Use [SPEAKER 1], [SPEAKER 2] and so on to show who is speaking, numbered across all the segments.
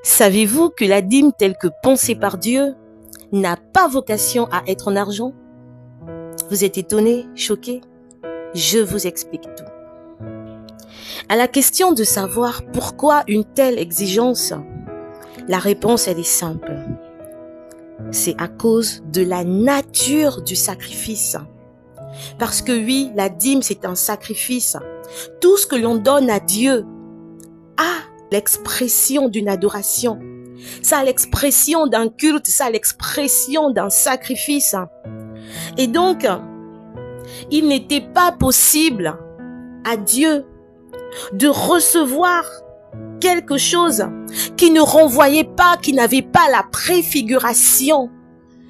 [SPEAKER 1] Savez-vous que la dîme telle que pensée par Dieu n'a pas vocation à être en argent? Vous êtes étonné, choqué? Je vous explique tout. À la question de savoir pourquoi une telle exigence, la réponse elle est simple. C'est à cause de la nature du sacrifice. Parce que oui, la dîme c'est un sacrifice. Tout ce que l'on donne à Dieu a l'expression d'une adoration. Ça a l'expression d'un culte, ça a l'expression d'un sacrifice. Et donc, il n'était pas possible à Dieu de recevoir quelque chose qui ne renvoyait pas, qui n'avait pas la préfiguration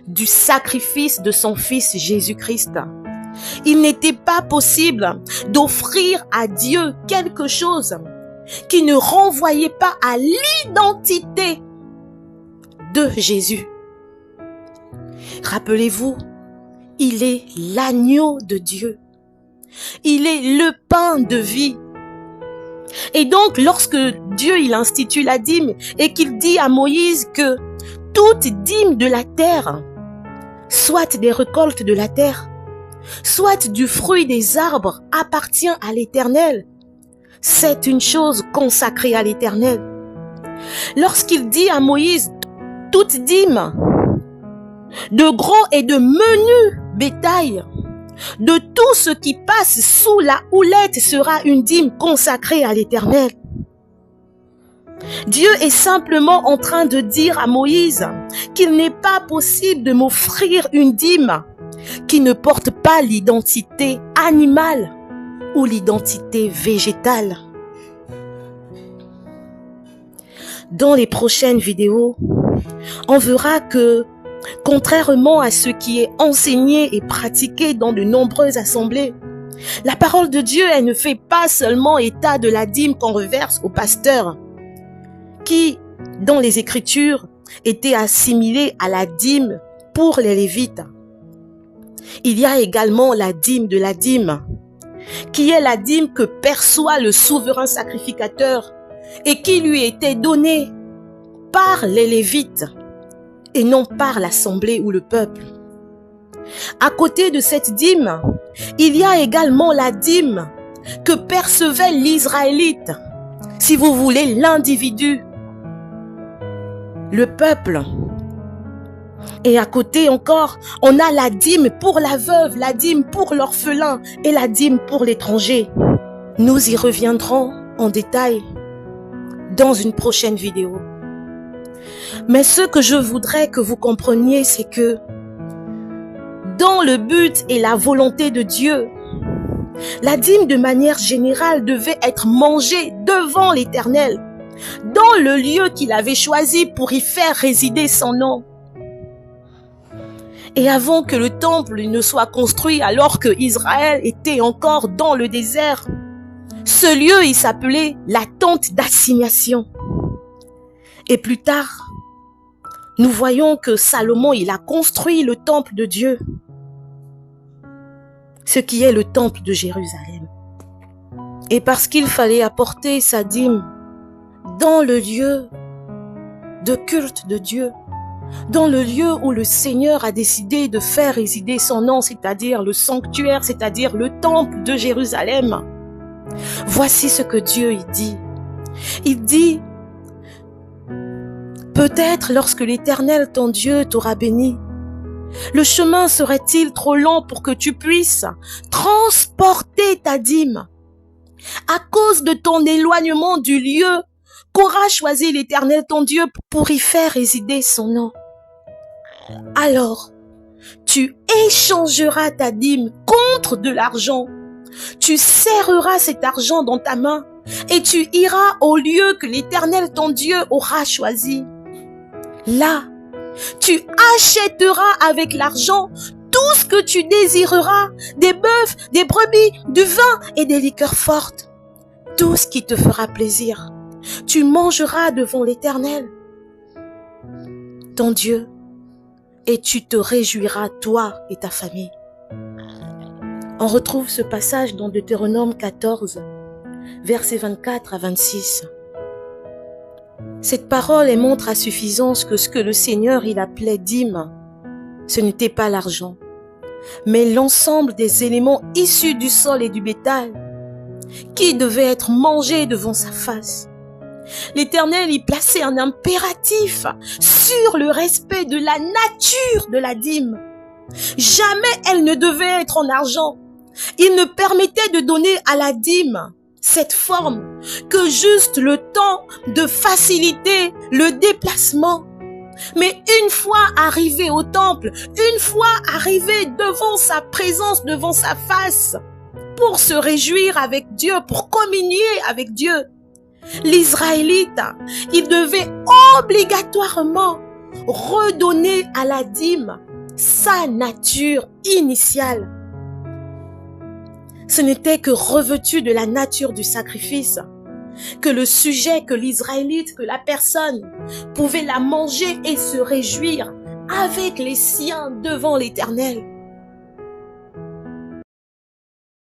[SPEAKER 1] du sacrifice de son Fils Jésus-Christ. Il n'était pas possible d'offrir à Dieu quelque chose qui ne renvoyait pas à l'identité de Jésus. Rappelez-vous, il est l'agneau de Dieu. Il est le pain de vie. Et donc, lorsque Dieu il institue la dîme et qu'il dit à Moïse que toute dîme de la terre, soit des récoltes de la terre, soit du fruit des arbres, appartient à l'Éternel, c'est une chose consacrée à l'Éternel. Lorsqu'il dit à Moïse, toute dîme, de gros et de menu bétail, de tout ce qui passe sous la houlette sera une dîme consacrée à l'Éternel. Dieu est simplement en train de dire à Moïse qu'il n'est pas possible de m'offrir une dîme qui ne porte pas l'identité animale ou l'identité végétale. Dans les prochaines vidéos, on verra que, contrairement à ce qui est enseigné et pratiqué dans de nombreuses assemblées, la parole de Dieu, elle ne fait pas seulement état de la dîme qu'on reverse aux pasteurs, qui, dans les Écritures, était assimilée à la dîme pour les Lévites. Il y a également la dîme de la dîme, qui est la dîme que perçoit le souverain sacrificateur et qui lui était donnée par les Lévites et non par l'assemblée ou le peuple. À côté de cette dîme, il y a également la dîme que percevait l'Israélite, si vous voulez, l'individu, le peuple. Et à côté encore, on a la dîme pour la veuve, la dîme pour l'orphelin et la dîme pour l'étranger. Nous y reviendrons en détail dans une prochaine vidéo. Mais ce que je voudrais que vous compreniez, c'est que dans le but et la volonté de Dieu, la dîme de manière générale devait être mangée devant l'Éternel, dans le lieu qu'il avait choisi pour y faire résider son nom. Et avant que le temple ne soit construit, alors que Israël était encore dans le désert, ce lieu, il s'appelait la tente d'assignation. Et plus tard, nous voyons que Salomon, il a construit le temple de Dieu, ce qui est le temple de Jérusalem. Et parce qu'il fallait apporter sa dîme dans le lieu de culte de Dieu, dans le lieu où le Seigneur a décidé de faire résider son nom, c'est-à-dire le sanctuaire, c'est-à-dire le temple de Jérusalem. Voici ce que Dieu y dit. Il dit, peut-être lorsque l'Éternel ton Dieu t'aura béni, le chemin serait-il trop long pour que tu puisses transporter ta dîme à cause de ton éloignement du lieu qu'aura choisi l'Éternel ton Dieu pour y faire résider son nom. Alors, tu échangeras ta dîme contre de l'argent. Tu serreras cet argent dans ta main et tu iras au lieu que l'Éternel ton Dieu aura choisi. Là, tu achèteras avec l'argent tout ce que tu désireras, des bœufs, des brebis, du vin et des liqueurs fortes. Tout ce qui te fera plaisir. Tu mangeras devant l'Éternel, ton Dieu, et tu te réjouiras, toi et ta famille. On retrouve ce passage dans Deutéronome 14, versets 24 à 26. Cette parole elle montre à suffisance que ce que le Seigneur il appelait dîme, ce n'était pas l'argent, mais l'ensemble des éléments issus du sol et du bétail qui devaient être mangés devant sa face. L'Éternel y plaçait un impératif sur le respect de la nature de la dîme. Jamais elle ne devait être en argent. Il ne permettait de donner à la dîme cette forme que juste le temps de faciliter le déplacement. Mais une fois arrivé au temple, une fois arrivé devant sa présence, devant sa face, pour se réjouir avec Dieu, pour communier avec Dieu, l'Israélite, il devait obligatoirement redonner à la dîme sa nature initiale. Ce n'était que revêtu de la nature du sacrifice, que le sujet, que l'Israélite, que la personne pouvait la manger et se réjouir avec les siens devant l'Éternel.